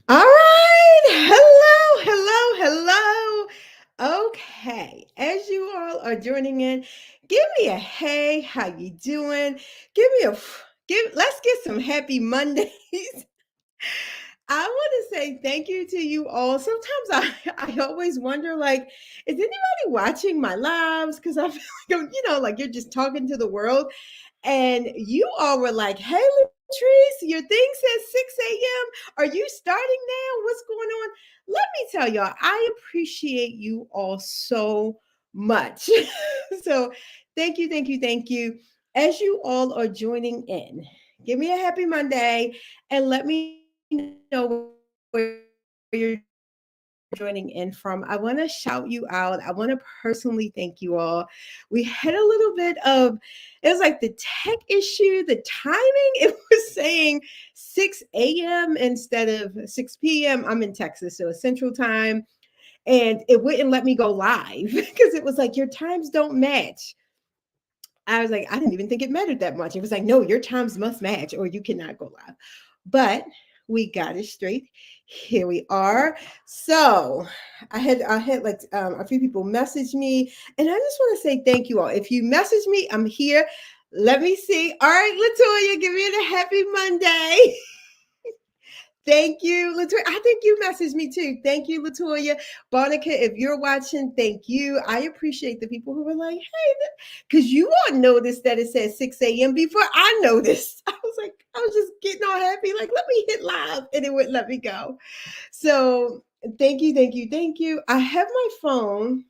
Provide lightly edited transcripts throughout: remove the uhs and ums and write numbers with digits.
All right. Hello. Okay. As you all are joining in, give me a hey, how you doing? Give me a let's get some happy Mondays. I want to say thank you to you all. Sometimes I always wonder, like, is anybody watching my lives? Because I feel like like you're just talking to the world. And you all were like, hey, Latrice, your thing says 6 a.m. Are you starting now? What's going on? Let me tell y'all, I appreciate you all so much. So thank you. As you all are joining in, give me a happy Monday and let me know where you're joining in from. I want to shout you out. I want to personally thank you all. We had a little bit of, it was like the tech issue, the timing. It was saying 6 a.m. instead of 6 p.m. I'm in Texas, so it's Central Time. And it wouldn't let me go live because it was like, your times don't match. I was like, I didn't even think it mattered that much. It was like, no, your times must match or you cannot go live. But we got it straight. Here we are. So I had like a few people message me, and I just want to say thank you all. If you message me, I'm here. Let me see. All right, Latoya, give me the happy Monday. Thank you, Latoya. I think you messaged me too. Thank you, Latoya. Bonica, if you're watching, thank you. I appreciate the people who were like, hey, because you all noticed that it said 6 a.m. before I noticed. I was just getting all happy, like, let me hit live, and it wouldn't let me go. So thank you. I have my phone.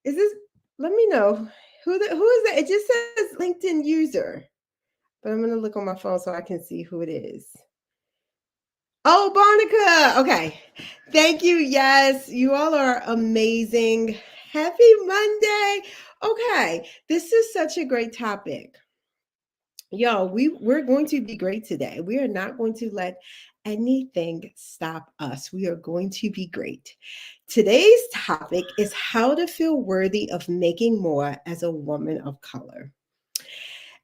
Is this, let me know who is that? It just says LinkedIn user, but I'm going to look on my phone so I can see who it is. Oh, Barnica. Okay. Thank you. Yes, you all are amazing. Happy Monday. Okay. This is such a great topic. Y'all, we're going to be great today. We are not going to let anything stop us. We are going to be great. Today's topic is how to feel worthy of making more as a woman of color.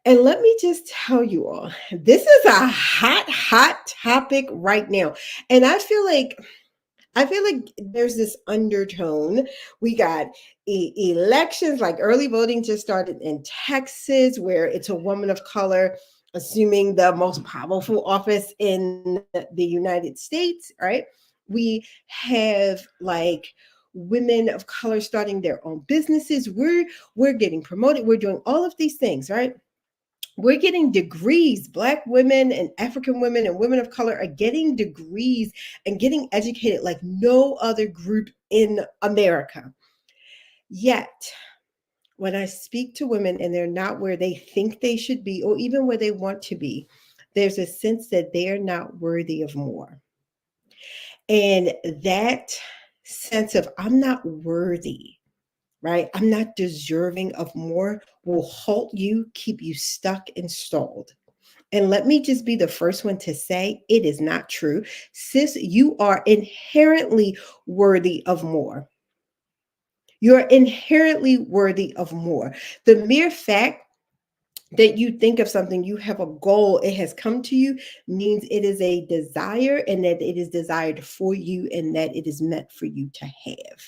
And let me just tell you all, this is a hot topic right now. And I feel like there's this undertone. We got elections, like early voting just started in Texas, where it's a woman of color assuming the most powerful office in the United States, right? We have like women of color starting their own businesses. We're getting promoted. We're doing all of these things, right? We're getting degrees. Black women and African women and women of color are getting degrees and getting educated like no other group in America. Yet, when I speak to women and they're not where they think they should be, or even where they want to be, there's a sense that they're not worthy of more. And that sense of, I'm not worthy, right? I'm not deserving of more will halt you, keep you stuck and stalled. And let me just be the first one to say it is not true. Sis, you are inherently worthy of more. You're inherently worthy of more. The mere fact that you think of something, you have a goal, it has come to you, means it is a desire and that it is desired for you and that it is meant for you to have.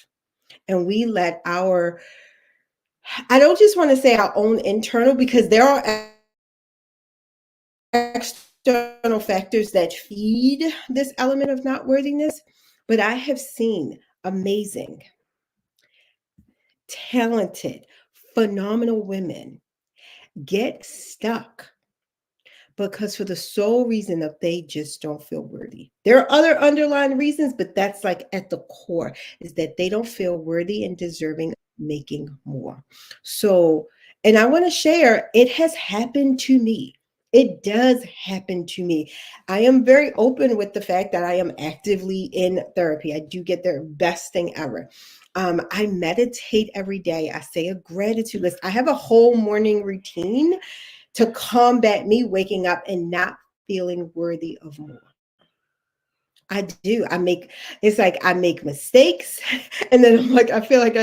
And we let I don't just want to say our own internal, because there are external factors that feed this element of not worthiness. But I have seen amazing, talented, phenomenal women get stuck because for the sole reason that they just don't feel worthy. There are other underlying reasons, but that's like at the core, is that they don't feel worthy and deserving of making more. So, and I want to share, it has happened to me. It does happen to me. I am very open with the fact that I am actively in therapy. I do get the best thing ever. I meditate every day. I say a gratitude list. I have a whole morning routine to combat me waking up and not feeling worthy of more. I do. It's like I make mistakes and then I'm like, I feel like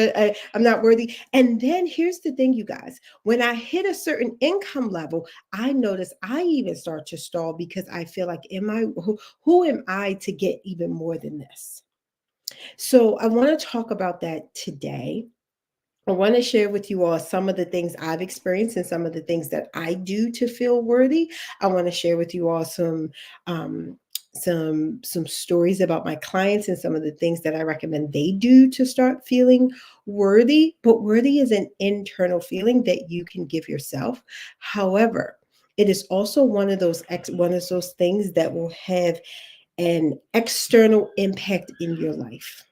I'm not worthy. And then here's the thing, you guys, when I hit a certain income level, I notice I even start to stall because I feel like, who am I to get even more than this? So I want to talk about that today. I want to share with you all some of the things I've experienced and some of the things that I do to feel worthy. I want to share with you all um, some stories about my clients and some of the things that I recommend they do to start feeling worthy. But worthy is an internal feeling that you can give yourself. However, it is also one of those things that will have an external impact in your life,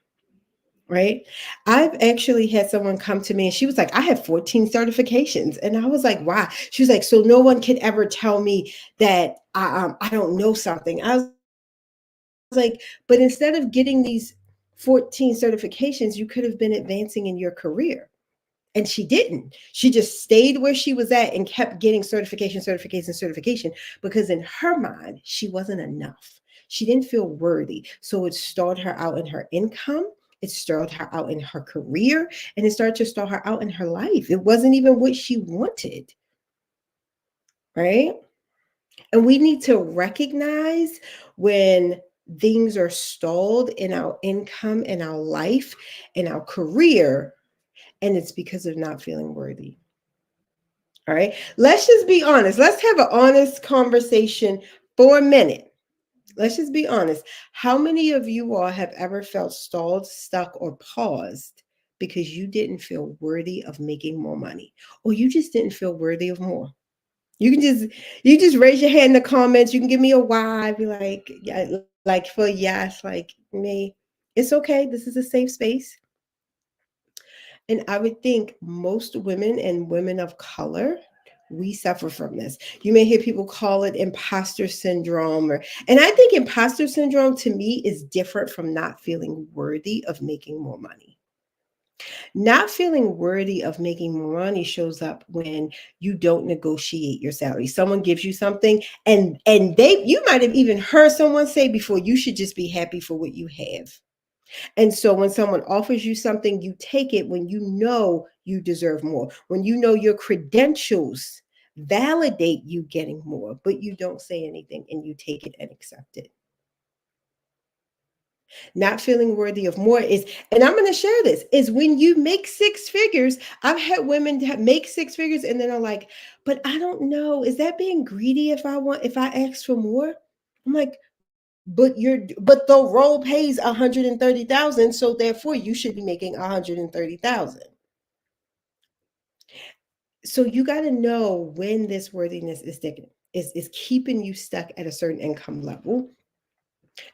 right? I've actually had someone come to me and she was like, I have 14 certifications. And I was like, wow. She was like, so no one could ever tell me that I don't know something. I was like, but instead of getting these 14 certifications, you could have been advancing in your career. And she didn't. She just stayed where she was at and kept getting certification, because in her mind, she wasn't enough. She didn't feel worthy. So it stalled her out in her income. It stalled her out in her career. And it started to stall her out in her life. It wasn't even what she wanted. Right. And we need to recognize when things are stalled in our income, in our life, in our career, and it's because of not feeling worthy. All right. Let's just be honest. Let's have an honest conversation for a minute. Let's just be honest. How many of you all have ever felt stalled, stuck, or paused because you didn't feel worthy of making more money, or you just didn't feel worthy of more? You just raise your hand in the comments. You can give me a Y, be like, yeah, like for yes, like me. It's okay. This is a safe space. And I would think most women and women of color, we suffer from this. You may hear people call it imposter syndrome, and I think imposter syndrome to me is different from not feeling worthy of making more money. Not feeling worthy of making more money shows up when you don't negotiate your salary. Someone gives you something and they you might have even heard someone say before, you should just be happy for what you have. And so when someone offers you something, you take it when you know you deserve more, when you know your credentials validate you getting more, but you don't say anything and you take it and accept it. Not feeling worthy of more is, and I'm going to share this, is when you make six figures. I've had women that make six figures and then are like, but I don't know, is that being greedy if I ask for more? I'm like, but the role pays 130,000, so therefore you should be making 130,000. So you got to know when this worthiness is sticking, is keeping you stuck at a certain income level.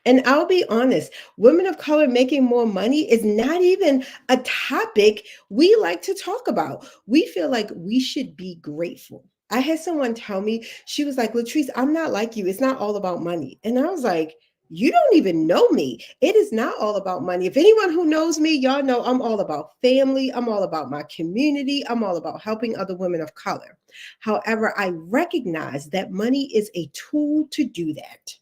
And I'll be honest, women of color making more money is not even a topic we like to talk about. We feel like we should be grateful. I had someone tell me, she was like, Latrice, I'm not like you. It's not all about money. And I was like, you don't even know me. It is not all about money. If anyone who knows me, y'all know I'm all about family. I'm all about my community. I'm all about helping other women of color. However, I recognize that money is a tool to do that.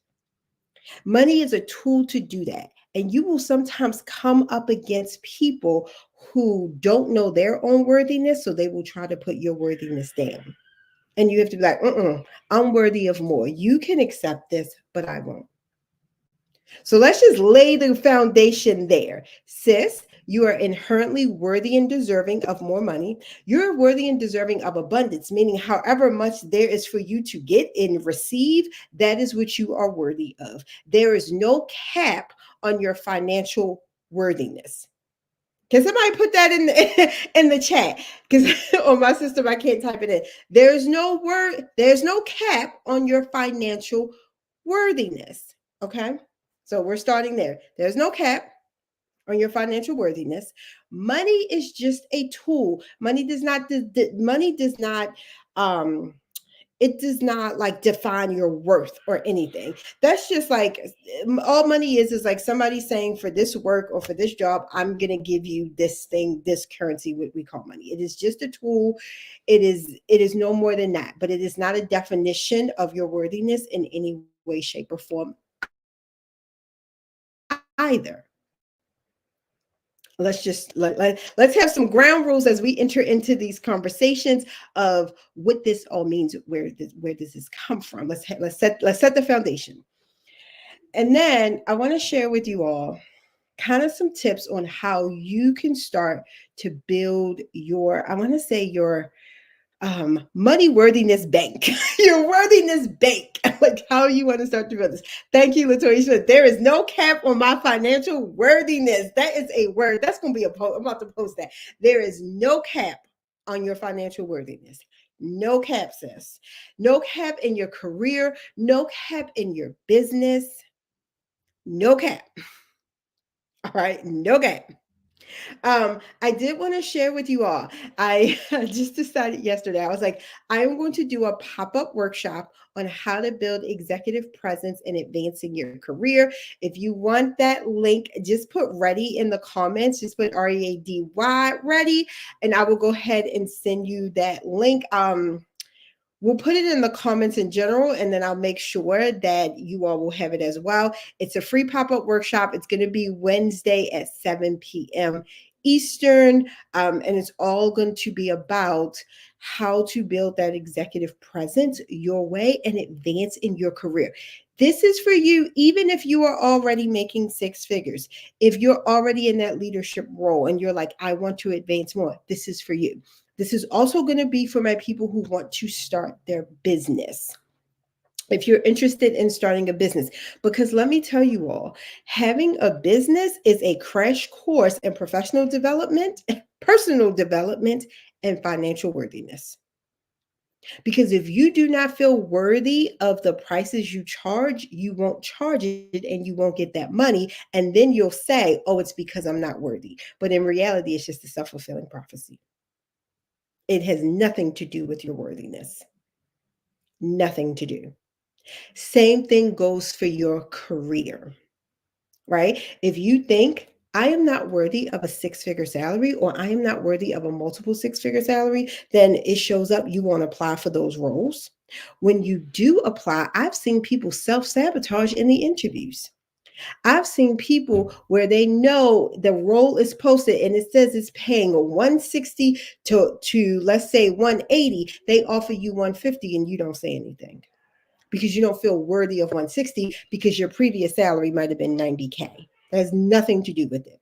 Money is a tool to do that. And you will sometimes come up against people who don't know their own worthiness, so they will try to put your worthiness down. And you have to be like, I'm worthy of more. You can accept this, but I won't. So let's just lay the foundation there. Sis, you are inherently worthy and deserving of more money. You're worthy and deserving of abundance, meaning however much there is for you to get and receive, that is what you are worthy of. There is no cap on your financial worthiness. Can somebody put that in in the chat? Because on my system, I can't type it in. There's no cap on your financial worthiness. Okay. So we're starting there. There's no cap on your financial worthiness. Money is just a tool. Money does not um it does not like define your worth or anything. That's just like all money is like somebody saying, for this work or for this job, I'm going to give you this thing, this currency, what we call money. It is just a tool. It is no more than that, but it is not a definition of your worthiness in any way, shape, or form. either. Let's have some ground rules as we enter into these conversations of what this all means, where does this come from. Let's set the foundation, and then I want to share with you all kind of some tips on how you can start to build your, I want to say, your money worthiness bank. Your worthiness bank. Like how you want to start to build this. Thank you, Latoya Smith. There is no cap on my financial worthiness. That is a word. That's going to be a post. I'm about to post that. There is no cap on your financial worthiness. No cap, sis. No cap in your career. No cap in your business. No cap. All right. No cap. I did want to share with you all. I just decided yesterday, I was like, I'm going to do a pop-up workshop on how to build executive presence and advancing your career. If you want that link, just put ready in the comments. Just put READY ready, and I will go ahead and send you that link. We'll put it in the comments in general, and then I'll make sure that you all will have it as well. It's a free pop-up workshop. It's going to be Wednesday at 7 p.m. Eastern, and it's all going to be about how to build that executive presence your way and advance in your career. This is for you, even if you are already making six figures. If you're already in that leadership role and you're like, I want to advance more, this is for you. This is also going to be for my people who want to start their business. If you're interested in starting a business, because let me tell you all, having a business is a crash course in professional development, personal development, and financial worthiness. Because if you do not feel worthy of the prices you charge, you won't charge it and you won't get that money. And then you'll say, oh, it's because I'm not worthy. But in reality, it's just a self-fulfilling prophecy. It has nothing to do with your worthiness. Nothing to do. Same thing goes for your career, right? If you think I am not worthy of a six-figure salary or I am not worthy of a multiple six-figure salary, then it shows up you won't apply for those roles. When you do apply, I've seen people self-sabotage in the interviews. I've seen people where they know the role is posted and it says it's paying 160 to let's say 180. They offer you 150 and you don't say anything because you don't feel worthy of 160 because your previous salary might have been 90K. That has nothing to do with it.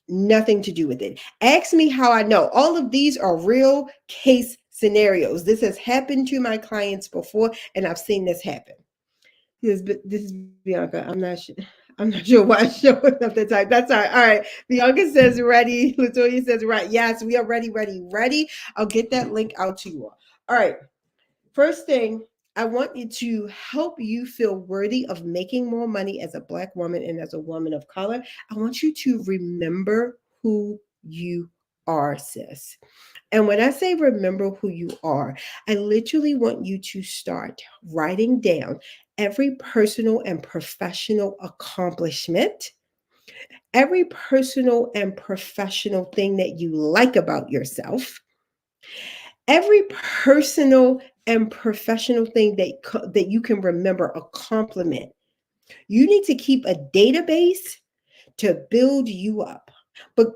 Nothing to do with it. Ask me how I know. All of these are real case scenarios. This has happened to my clients before, and I've seen this happen. This is Bianca. I'm not sure why I'm showing up that time. That's all right. All right. Bianca says ready. Latoya says right. Yes, we are ready, ready, ready. I'll get that link out to you all. All right. First thing, I want you to help you feel worthy of making more money as a Black woman and as a woman of color. I want you to remember who you are, sis. And when I say remember who you are, I literally want you to start writing down every personal and professional accomplishment, every personal and professional thing that you like about yourself, every personal and professional thing that you can remember a compliment. You need to keep a database to build you up. But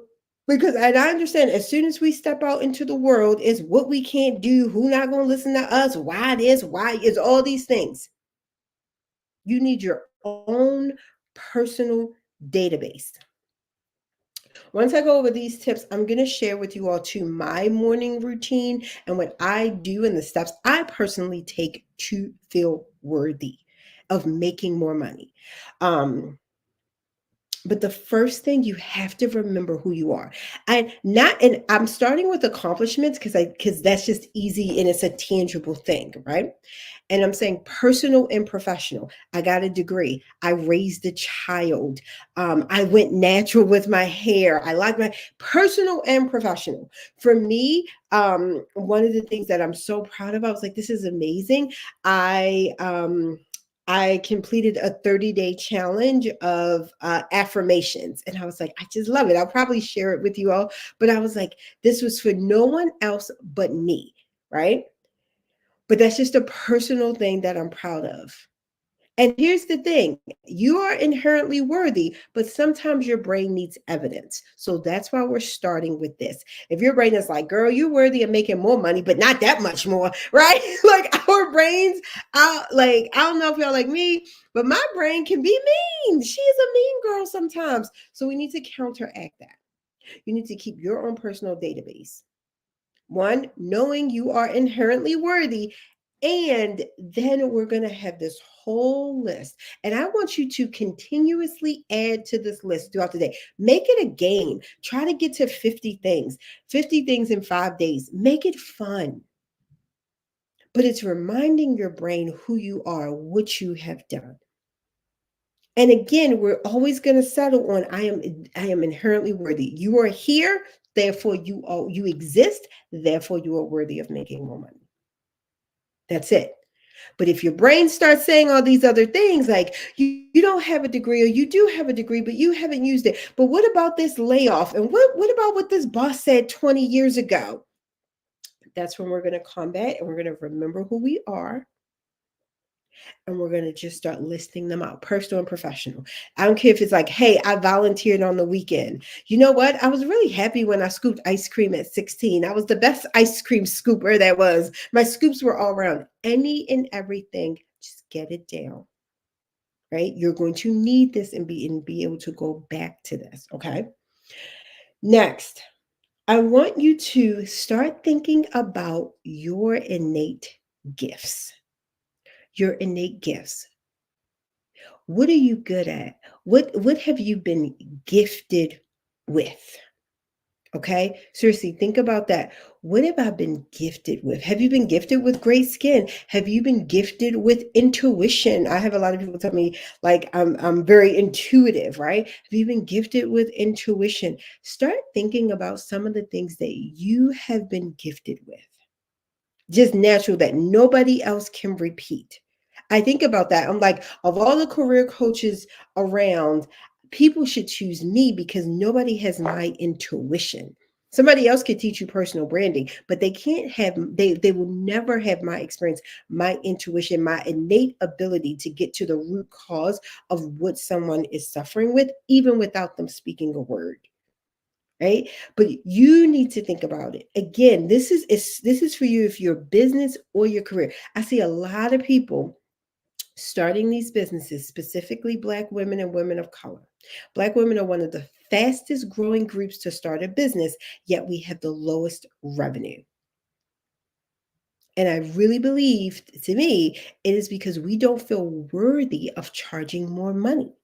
because and I understand as soon as we step out into the world, is what we can't do, who not going to listen to us, why this, why is all these things. You need your own personal database. Once I go over these tips, I'm going to share with you all too my morning routine and what I do and the steps I personally take to feel worthy of making more money. But the first thing you have to remember who you are. And I'm starting with accomplishments because that's just easy and it's a tangible thing, right? And I'm saying personal and professional. I got a degree. I raised a child. I went natural with my hair. I like my personal and professional. For me, one of the things that I'm so proud of, I was like, this is amazing. I completed a 30-day challenge of affirmations. And I was like, I just love it. I'll probably share it with you all. But I was like, this was for no one else but me, right? But that's just a personal thing that I'm proud of. And here's the thing, you are inherently worthy, but sometimes your brain needs evidence. So that's why we're starting with this. If your brain is like, girl, you're worthy of making more money, but not that much more, right? Like our brains, I don't know if y'all like me, but my brain can be mean. She is a mean girl sometimes. So we need to counteract that. You need to keep your own personal database. One, knowing you are inherently worthy. And then we're going to have this whole list. And I want you to continuously add to this list throughout the day. Make it a game. Try to get to 50 things, 50 things in 5 days. Make it fun. But it's reminding your brain who you are, what you have done. And again, we're always going to settle on I am inherently worthy. You are here, therefore you exist, therefore you are worthy of making more money. That's it. But if your brain starts saying all these other things like you don't have a degree or you do have a degree, but you haven't used it. But what about this layoff? And what about what this boss said 20 years ago? That's when we're going to combat and we're going to remember who we are. And we're going to just start listing them out, personal and professional. I don't care if it's like, hey, I volunteered on the weekend. You know what? I was really happy when I scooped ice cream at 16. I was the best ice cream scooper that was. My scoops were all around. Any and everything, just get it down, right? You're going to need this and be able to go back to this, okay? Next, I want you to start thinking about your innate gifts. Your innate gifts. What are you good at? What have you been gifted with? Okay? Seriously, think about that. What have I been gifted with? Have you been gifted with great skin? Have you been gifted with intuition? I have a lot of people tell me like I'm very intuitive, right? Have you been gifted with intuition? Start thinking about some of the things that you have been gifted with. Just natural that nobody else can repeat. I think about that. I'm like, of all the career coaches around, people should choose me because nobody has my intuition. Somebody else could teach you personal branding, but they can't have they will never have my experience, my intuition, my innate ability to get to the root cause of what someone is suffering with, even without them speaking a word, right? But you need to think about it. Again, this is for you if your business or your career. I see a lot of people starting these businesses, specifically Black women and women of color. Black women are one of the fastest growing groups to start a business, yet we have the lowest revenue. And I really believe, to me, it is because we don't feel worthy of charging more money.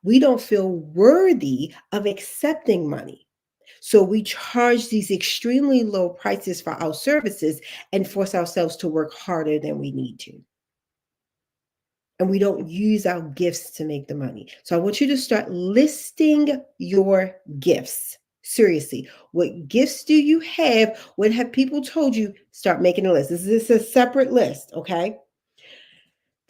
We don't feel worthy of accepting money. So we charge these extremely low prices for our services and force ourselves to work harder than we need to. And we don't use our gifts to make the money. So I want you to start listing your gifts. Seriously, what gifts do you have? What have people told you? Start making a list. This is a separate list, okay?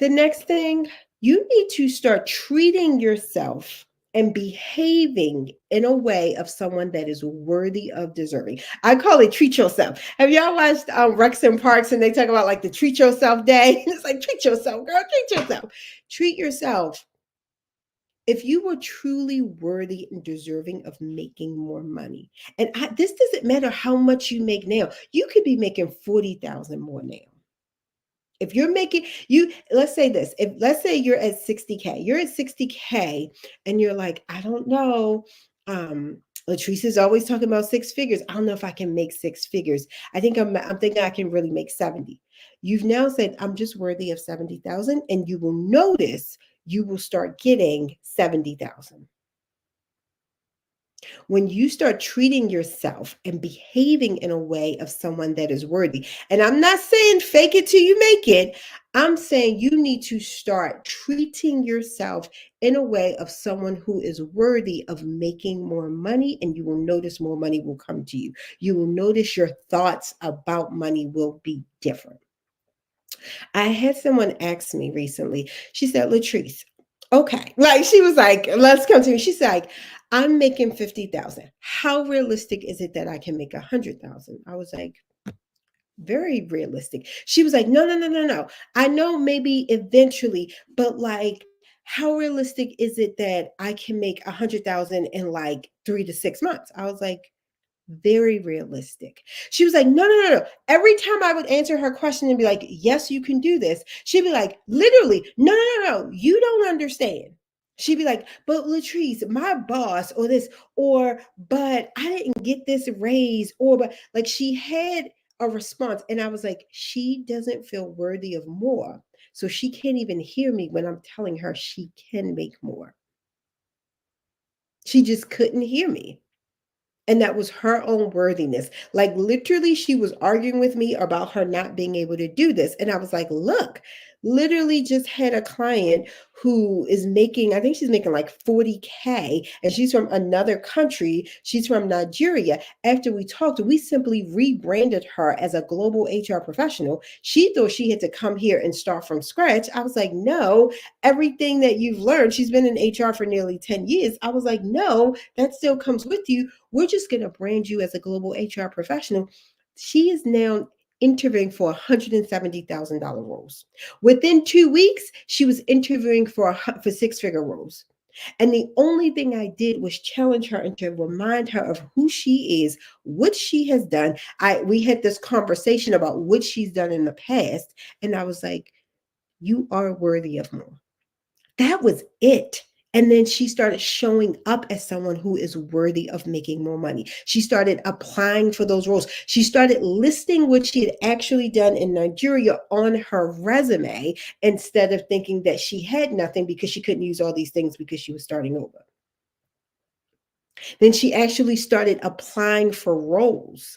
The next thing, you need to start treating yourself and behaving in a way of someone that is worthy of deserving. I call it treat yourself. Have y'all watched Rex and Parks and they talk about like the treat yourself day? It's like treat yourself, girl, treat yourself. Treat yourself. If you were truly worthy and deserving of making more money, and this doesn't matter how much you make now, you could be making 40,000 more now. If you're making you let's say this, if let's say you're at 60K, you're at 60K and you're like, I don't know. Latrice is always talking about six figures. I don't know if I can make six figures. I'm thinking I can really make 70. You've now said I'm just worthy of 70,000, and you will notice you will start getting 70,000. When you start treating yourself and behaving in a way of someone that is worthy, and I'm not saying fake it till you make it, I'm saying you need to start treating yourself in a way of someone who is worthy of making more money, and you will notice more money will come to you. You will notice your thoughts about money will be different. I had someone ask me recently, she said, Latrice, okay. Like she was like, let's come to me. She's like, I'm making 50,000. How realistic is it that I can make 100,000? I was like, very realistic. She was like, no, no, no, no, no. I know maybe eventually, but like, how realistic is it that I can make 100,000 in like 3 to 6 months? I was like, very realistic. She was like, no, no, no, no. Every time I would answer her question and be like, yes, you can do this, she'd be like, literally, no, no, no, no, you don't understand. She'd be like, but Latrice, my boss, or this, or, but I didn't get this raise, or, but like she had a response. And I was like, she doesn't feel worthy of more. So she can't even hear me when I'm telling her she can make more. She just couldn't hear me. And that was her own worthiness. Like literally, she was arguing with me about her not being able to do this. And I was like, look, literally just had a client who is making, I think she's making like 40K, and she's from another country. She's from Nigeria. After we talked, we simply rebranded her as a global HR professional. She thought she had to come here and start from scratch. I was like, no, everything that you've learned, she's been in HR for nearly 10 years. I was like, no, that still comes with you. We're just going to brand you as a global HR professional. She is now interviewing for $170,000 roles. Within 2 weeks, she was interviewing for six-figure roles. And the only thing I did was challenge her and to remind her of who she is, what she has done. We had this conversation about what she's done in the past, and I was like, you are worthy of more. That was it. And then she started showing up as someone who is worthy of making more money. She started applying for those roles. She started listing what she had actually done in Nigeria on her resume instead of thinking that she had nothing because she couldn't use all these things because she was starting over. Then she actually started applying for roles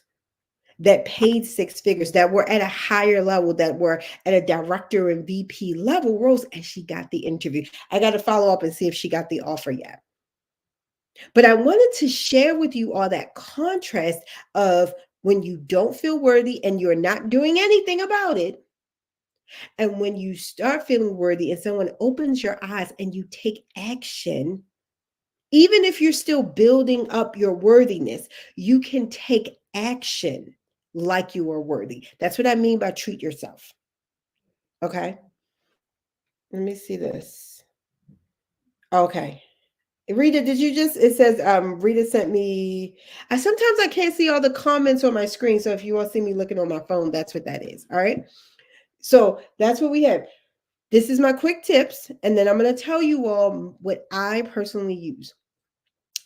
that paid six figures, that were at a higher level, that were at a director and VP level roles, and she got the interview. I got to follow up and see if she got the offer yet. But I wanted to share with you all that contrast of when you don't feel worthy and you're not doing anything about it, and when you start feeling worthy and someone opens your eyes and you take action. Even if you're still building up your worthiness, you can take action like you are worthy. That's what I mean by treat yourself. Okay. Let me see this. Okay. Rita, did you just, it says, Rita sent me, sometimes I can't see all the comments on my screen. So if you all see me looking on my phone, that's what that is. All right. So that's what we have. This is my quick tips. And then I'm going to tell you all what I personally use.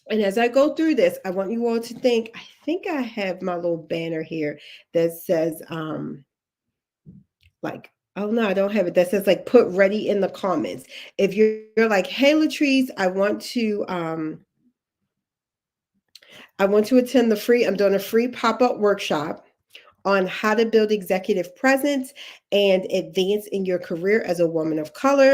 And as I go through this, I want you all to think, I think I have my little banner here that says, like, oh no, I don't have it. That says like, put ready in the comments. If you're like, hey, Latrice, I want to attend I'm doing a free pop-up workshop on how to build executive presence and advance in your career as a woman of color.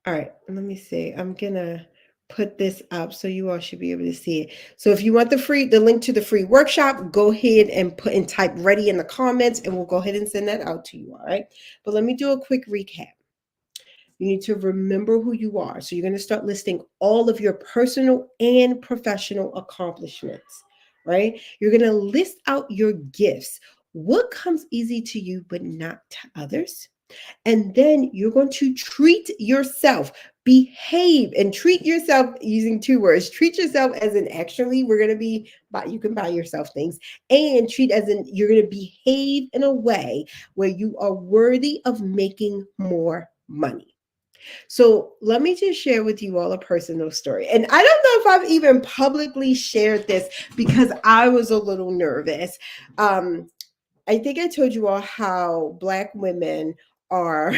All right, let me see. I'm gonna put this up so you all should be able to see it. So if you want the link to the free workshop, go ahead and put and type ready in the comments, and we'll go ahead and send that out to you. All right. But let me do a quick recap. You need to remember who you are. So you're going to start listing all of your personal and professional accomplishments, right? You're going to list out your gifts. What comes easy to you, but not to others? And then you're going to treat yourself, behave and treat yourself using 2 words. Treat yourself as in actually, you can buy yourself things, and treat as in you're going to behave in a way where you are worthy of making more money. So let me just share with you all a personal story. And I don't know if I've even publicly shared this because I was a little nervous. I think I told you all how Black women are,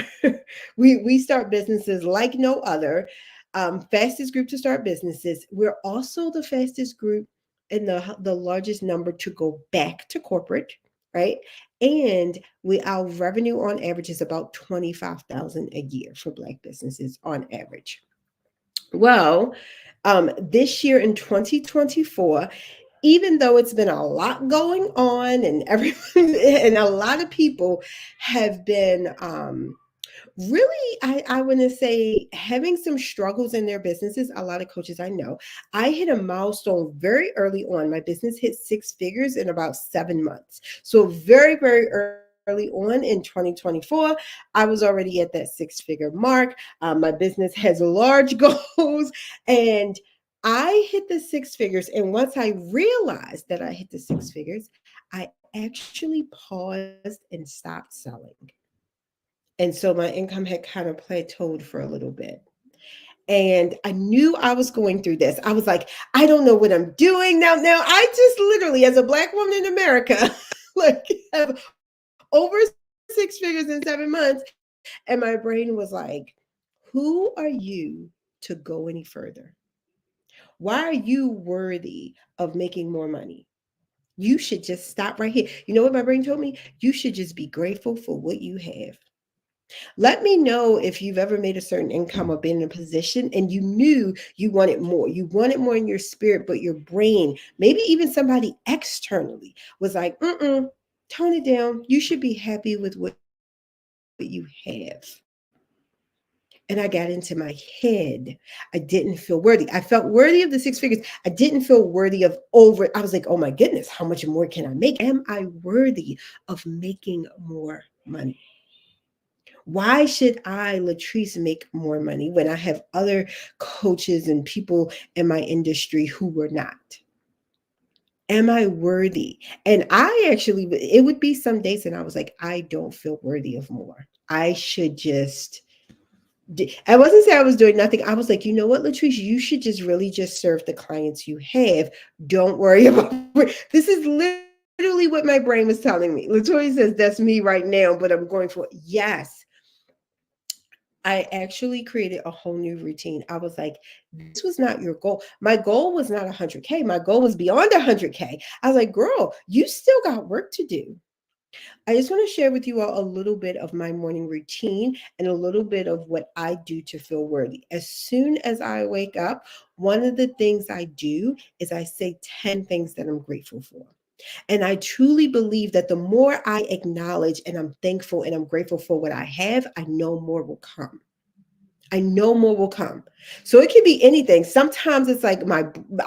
we start businesses like no other. Fastest group to start businesses. We're also the fastest group and the largest number to go back to corporate, right? And our revenue on average is about 25,000 a year for Black businesses on average. Well, this year in 2024, even though it's been a lot going on and everyone and a lot of people have been Really, I want to say having some struggles in their businesses, a lot of coaches I know. I hit a milestone very early on. My business hit six figures in about 7 months. So, very, very early on in 2024, I was already at that six-figure mark. My business has large goals, and I hit the six figures. And once I realized that I hit the six figures, I actually paused and stopped selling. And so my income had kind of plateaued for a little bit. And I knew I was going through this. I was like, I don't know what I'm doing now. Now I just literally, as a black woman in America, like have over six figures in 7 months. And my brain was like, who are you to go any further? Why are you worthy of making more money? You should just stop right here. You know what my brain told me? You should just be grateful for what you have. Let me know if you've ever made a certain income or been in a position and you knew you wanted more. You wanted more in your spirit, but your brain, maybe even somebody externally, was like, tone it down. You should be happy with what you have. And I got into my head. I didn't feel worthy. I felt worthy of the six figures. I didn't feel worthy of over. I was like, oh my goodness, how much more can I make? Am I worthy of making more money? Why should I, Latrice, make more money when I have other coaches and people in my industry who were not? Am I worthy? And I actually, it would be some days and I was like, I don't feel worthy of more. I should just I wasn't saying I was doing nothing. I was like, you know what, Latrice, you should just really just serve the clients you have. Don't worry about this is literally what my brain was telling me. Latoya says that's me right now, but I'm going for it. Yes, I actually created a whole new routine. I was like, this was not your goal. My goal was not 100K. My goal was beyond 100K. I was like, girl, you still got work to do. I just want to share with you all a little bit of my morning routine and a little bit of what I do to feel worthy. As soon as I wake up, one of the things I do is I say 10 things that I'm grateful for. And I truly believe that the more I acknowledge and I'm thankful and I'm grateful for what I have, I know more will come. I know more will come. So it can be anything. Sometimes it's like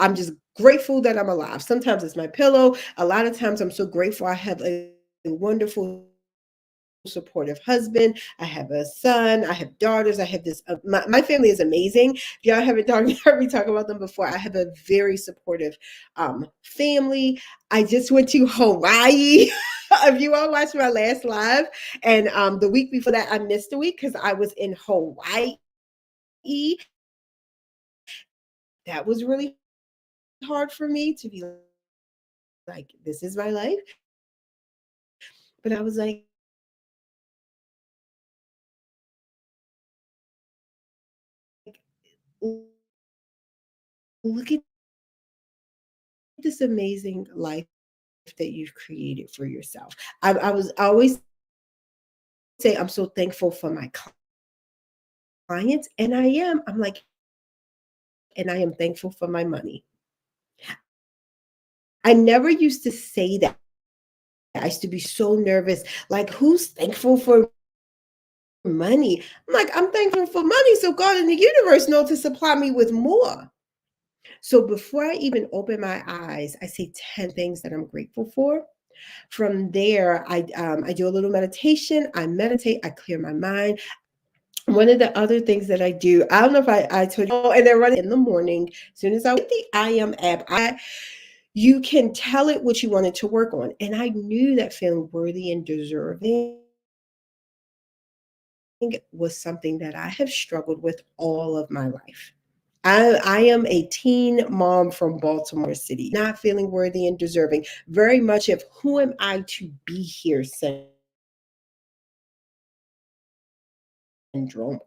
I'm just grateful that I'm alive. Sometimes it's my pillow. A lot of times I'm so grateful I have a wonderful supportive husband. I have a son. I have daughters. I have this. My family is amazing. If y'all haven't heard me talk about them before, I have a very supportive family. I just went to Hawaii. If you all watched my last live, and the week before that, I missed a week because I was in Hawaii. That was really hard for me to be like, this is my life. But I was like, look at this amazing life that you've created for yourself. I always say, I'm so thankful for my clients, and I am. I'm like, and I am thankful for my money. I never used to say that. I never used to say that. I used to be so nervous. Like, who's thankful for money? I'm like, I'm thankful for money. So God and the universe know to supply me with more. So before I even open my eyes, I say 10 things that I'm grateful for. From there, I do a little meditation. I meditate. I clear my mind. One of the other things that I do, I don't know if I told you, one of the other things that I do, I don't know if I told you, oh, and they're running in the morning. As soon as I wake up, get the I am app. You can tell it what you wanted to work on. And I knew that feeling worthy and deserving was something that I have struggled with all of my life. I am a teen mom from Baltimore City, not feeling worthy and deserving, very much of who am I to be here syndrome.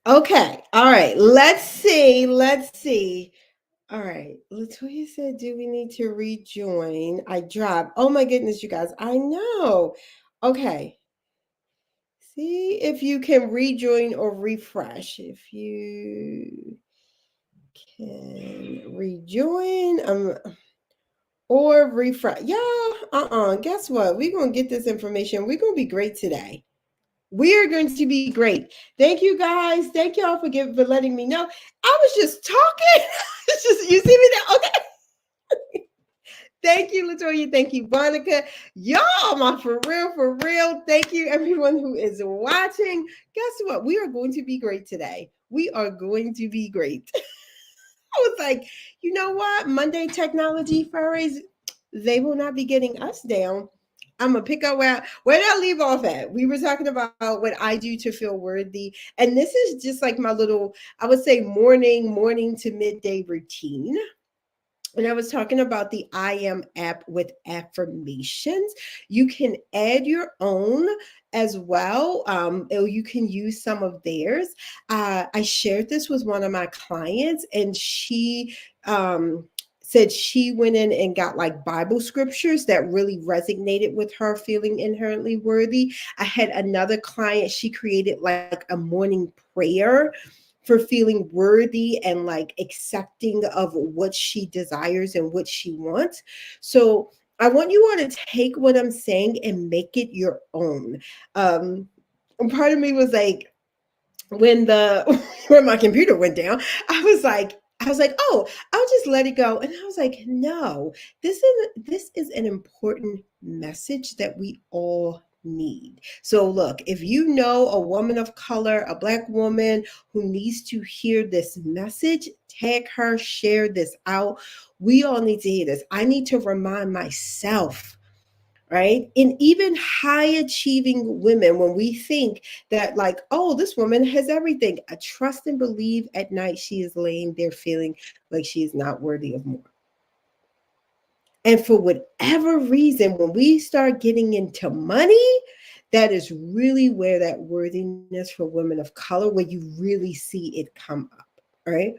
Okay. All right. Let's see. Let's see. All right. Latoya said, do we need to rejoin? I dropped. Oh my goodness, you guys. I know. Okay. See if you can rejoin or refresh. If you can rejoin or refresh. Y'all, guess what? We're going to get this information. We're going to be great today. We are going to be great. Thank you guys. Thank y'all for letting me know. I was just talking. It's just you see me now. Okay. Thank you, Latoya. Thank you, Monica. Y'all, my for real, for real. Thank you, everyone who is watching. Guess what? We are going to be great today. We are going to be great. I was like, you know what? Monday technology furries, they will not be getting us down. I'm gonna pick up where did I leave off at? We were talking about what I do to feel worthy, and this is just like my little, I would say morning to midday routine. And I was talking about the I Am app with affirmations. You can add your own as well, or you can use some of theirs. I shared this with one of my clients, and she said she went in and got like Bible scriptures that really resonated with her feeling inherently worthy. I had another client, she created like a morning prayer for feeling worthy and like accepting of what she desires and what she wants. So I want you all to take what I'm saying and make it your own. Um, and part of me was like, when the when my computer went down, I was like, oh, I'll just let it go. And I was like, no, this is an important message that we all need. So look, if you know a woman of color, a black woman who needs to hear this message, tag her, share this out. We all need to hear this. I need to remind myself, right? And even high achieving women, when we think that, like, oh, this woman has everything, I trust and believe at night she is laying there feeling like she is not worthy of more. And for whatever reason, when we start getting into money, that is really where that worthiness for women of color, where you really see it come up, right?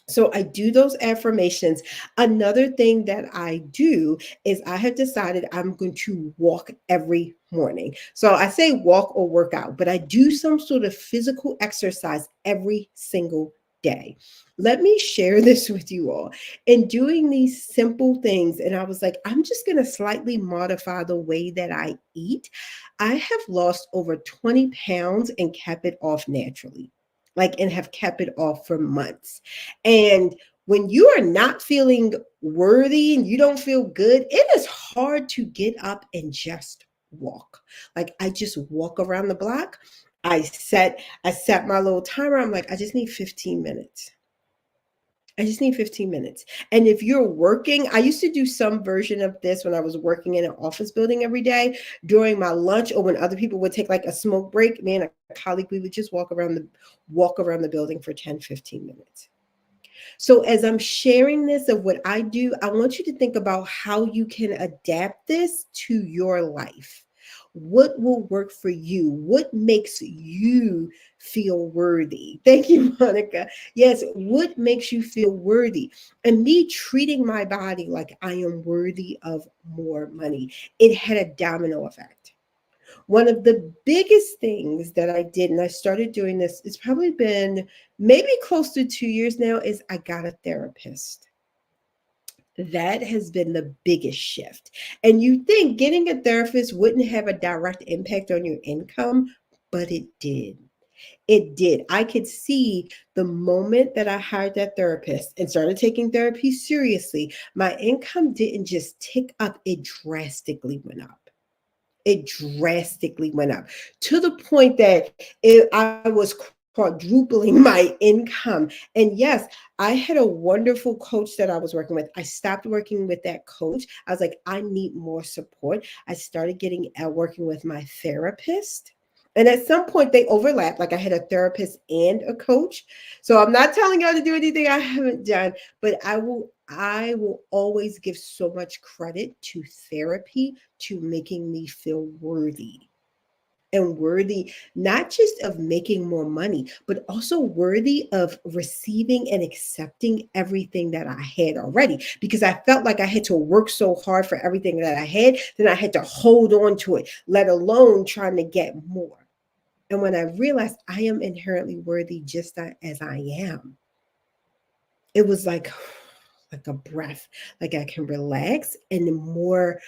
So I do those affirmations. Another thing that I do is I have decided I'm going to walk every morning. So I say walk or work out, but I do some sort of physical exercise every single day. Let me share this with you all. In doing these simple things, and I was like, I'm just going to slightly modify the way that I eat. I have lost over 20 pounds and kept it off naturally, like, and have kept it off for months. And when you are not feeling worthy and you don't feel good, it is hard to get up and just walk. Like, I just walk around the block. I set my little timer. I'm like, I just need 15 minutes. I just need 15 minutes. And if you're working, I used to do some version of this when I was working in an office building every day during my lunch, or when other people would take like a smoke break. Me and a colleague, we would just walk around the building for 10, 15 minutes. So, as I'm sharing this of what I do, I want you to think about how you can adapt this to your life. What will work for you? What makes you feel worthy? Thank you, Monica. Yes, what makes you feel worthy? And me treating my body like I am worthy of more money, it had a domino effect. One of the biggest things that I did, and I started doing this, it's probably been maybe close to 2 years now, is I got a therapist. That has been the biggest shift. And you think getting a therapist wouldn't have a direct impact on your income, but it did. It did. I could see the moment that I hired that therapist and started taking therapy seriously, my income didn't just tick up, it drastically went up. It drastically went up to the point that I was quadrupling my income. And yes, I had a wonderful coach that I was working with. I stopped working with that coach. I was like, I need more support. I started getting working with my therapist. And at some point they overlapped. Like, I had a therapist and a coach. So I'm not telling y'all to do anything I haven't done, but I will always give so much credit to therapy, to making me feel worthy. and worthy not just of making more money, but also worthy of receiving and accepting everything that I had already. Because I felt like I had to work so hard for everything that I had, then I had to hold on to it, let alone trying to get more. And when I realized I am inherently worthy just as I am, it was like a breath, like I can relax, and more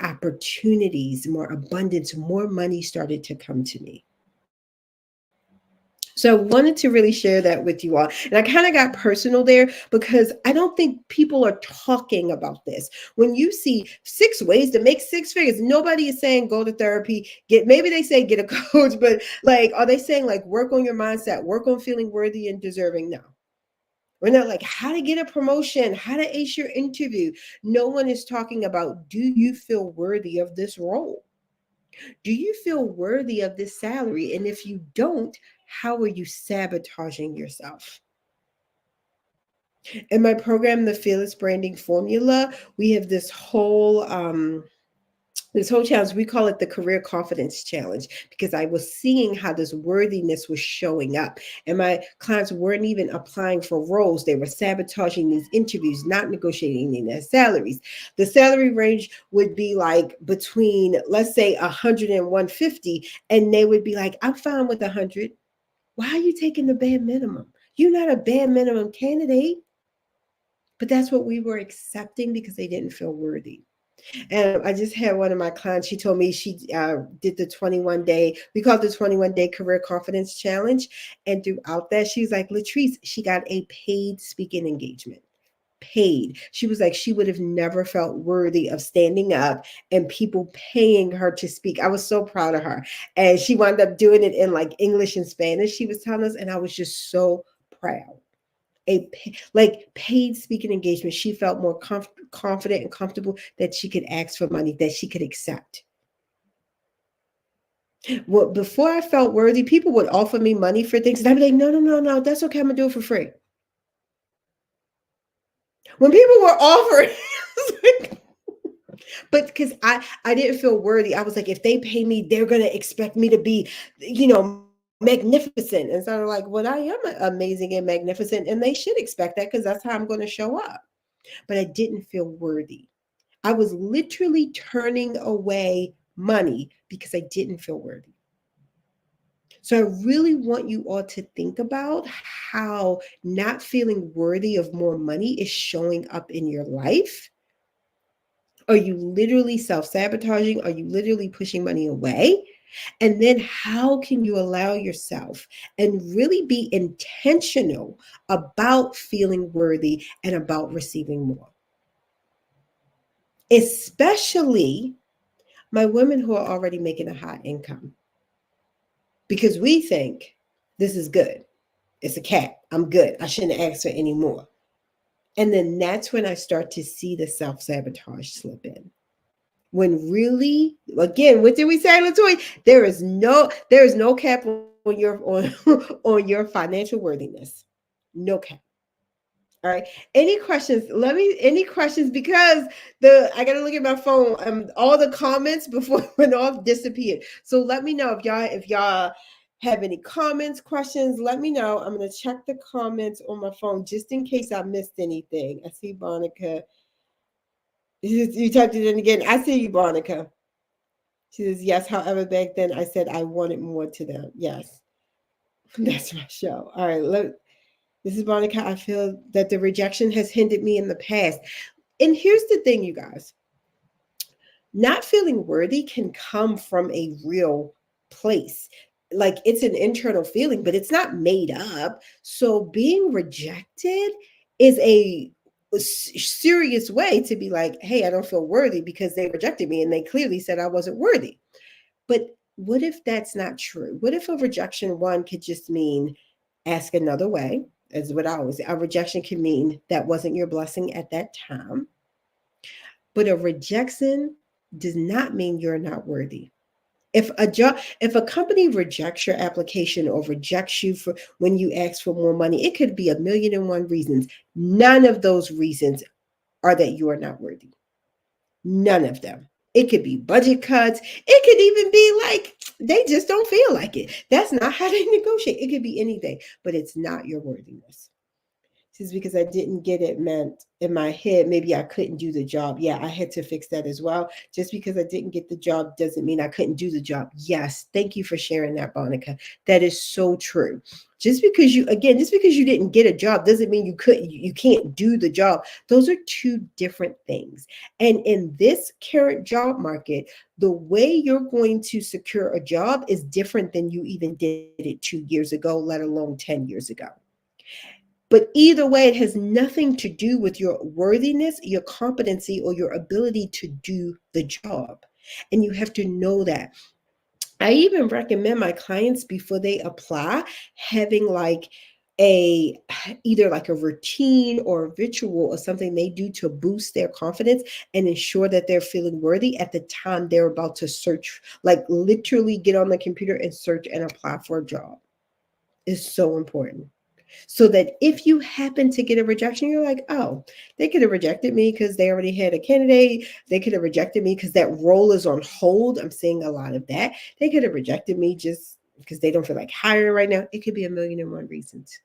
opportunities, more abundance, more money started to come to me. So I wanted to really share that with you all. And I kind of got personal there because I don't think people are talking about this. When you see 6 ways to make 6 figures, nobody is saying go to therapy, maybe they say get a coach, but like, are they saying like work on your mindset, work on feeling worthy and deserving? No. We're not like how to get a promotion, how to ace your interview. No one is talking about, do you feel worthy of this role? Do you feel worthy of this salary? And if you don't, how are you sabotaging yourself? In my program, the Fearless Branding Formula, we have this whole challenge. We call it the Career Confidence Challenge because I was seeing how this worthiness was showing up. And my clients weren't even applying for roles. They were sabotaging these interviews, not negotiating their salaries. The salary range would be like between, let's say, 100 and 150. And they would be like, I'm fine with 100. Why are you taking the bare minimum? You're not a bare minimum candidate. But that's what we were accepting because they didn't feel worthy. And I just had one of my clients, she told me she did the 21-day, we call it the 21-day career confidence challenge. And throughout that, she's like, Latrice, she got a paid speaking engagement. Paid. She was like, she would have never felt worthy of standing up and people paying her to speak. I was so proud of her. And she wound up doing it in like English and Spanish, she was telling us. And I was just so proud. Like paid speaking engagement, she felt more confident and comfortable that she could ask for money, that she could accept. Well, before I felt worthy, people would offer me money for things, and I'd be like, no, no, no, no, that's okay, I'm gonna do it for free. When people were offering, but because I didn't feel worthy, I was like, if they pay me, they're gonna expect me to be, magnificent. And so they're like, well, I am amazing and magnificent, and they should expect that because that's how I'm going to show up. But I didn't feel worthy. I was literally turning away money because I didn't feel worthy. So I really want you all to think about how not feeling worthy of more money is showing up in your life. Are you literally self-sabotaging? Are you literally pushing money away? And then how can you allow yourself and really be intentional about feeling worthy and about receiving more? Especially my women who are already making a high income. Because we think this is good. It's a cap. I'm good. I shouldn't ask for any more. And then that's when I start to see the self-sabotage slip in. When really, again, what did we say, Latoya? There is no cap on your on your financial worthiness. No cap. All right. Any questions? Any questions? Because I gotta look at my phone. All the comments before it went off disappeared. So let me know if y'all have any comments, questions. Let me know. I'm gonna check the comments on my phone just in case I missed anything. I see Monica. You typed it in again. I see you, Monica. She says, yes, however, back then I said I wanted more to them. Yes, that's my show. All right, this is Monica. I feel that the rejection has hindered me in the past. And here's the thing, you guys. Not feeling worthy can come from a real place. Like it's an internal feeling, but it's not made up. So being rejected is a serious way to be like, hey, I don't feel worthy because they rejected me and they clearly said I wasn't worthy. But what if that's not true? What if a rejection one could just mean ask another way? Is what I always say. A rejection can mean that wasn't your blessing at that time. But a rejection does not mean you're not worthy. If a company rejects your application or rejects you for when you ask for more money, it could be a million and one reasons. None of those reasons are that you are not worthy. None of them. It could be budget cuts. It could even be like they just don't feel like it. That's not how they negotiate. It could be anything, but it's not your worthiness. Just because I didn't get it meant in my head, maybe I couldn't do the job. Yeah, I had to fix that as well. Just because I didn't get the job doesn't mean I couldn't do the job. Yes, thank you for sharing that, Monica. That is so true. Just because you didn't get a job doesn't mean you can't do the job. Those are two different things. And in this current job market, the way you're going to secure a job is different than you even did it 2 years ago, let alone 10 years ago. But either way, it has nothing to do with your worthiness, your competency, or your ability to do the job. And you have to know that. I even recommend my clients before they apply having like a either like a routine or a ritual or something they do to boost their confidence and ensure that they're feeling worthy at the time they're about to search, like literally get on the computer and search and apply for a job. Is so important, so that if you happen to get a rejection, you're like, oh, they could have rejected me because they already had a candidate. They could have rejected me because that role is on hold. I'm seeing a lot of that. They could have rejected me just because they don't feel like hiring right now. It could be a million and one reasons.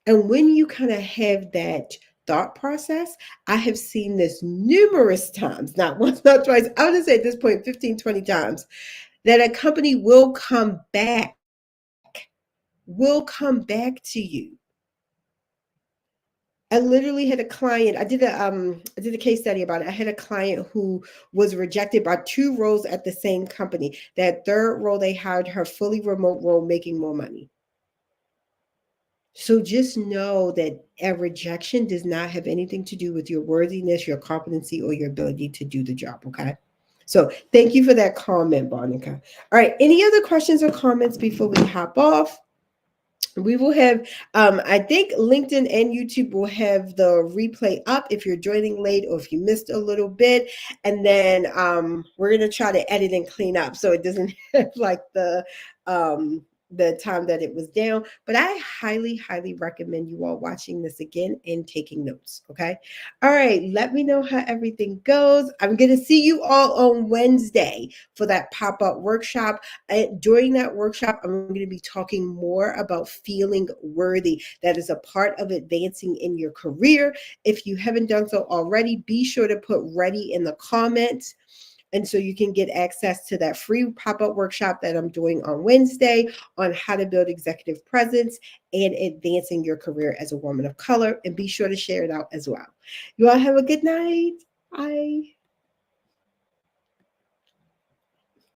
And when you kind of have that thought process, I have seen this numerous times, not once, not twice. I would say at this point 15, 20 times, that a company will come back to you. I literally had a client. I did a case study about it. I had a client who was rejected by two roles at the same company. That third role they hired her fully remote role, making more money. So just know that a rejection does not have anything to do with your worthiness, your competency, or your ability to do the job. Okay. So thank you for that comment, Monica. All right. Any other questions or comments before we hop off? We will have, I think LinkedIn and YouTube will have the replay up if you're joining late or if you missed a little bit. And then we're going to try to edit and clean up so it doesn't have like the time that it was down. But I highly, highly recommend you all watching this again and taking notes. Okay. All right. Let me know how everything goes. I'm going to see you all on Wednesday for that pop up workshop. During that workshop, I'm going to be talking more about feeling worthy. That is a part of advancing in your career. If you haven't done so already, be sure to put ready in the comments. And so you can get access to that free pop up workshop that I'm doing on Wednesday on how to build executive presence and advancing your career as a woman of color. And be sure to share it out as well. You all have a good night. Bye.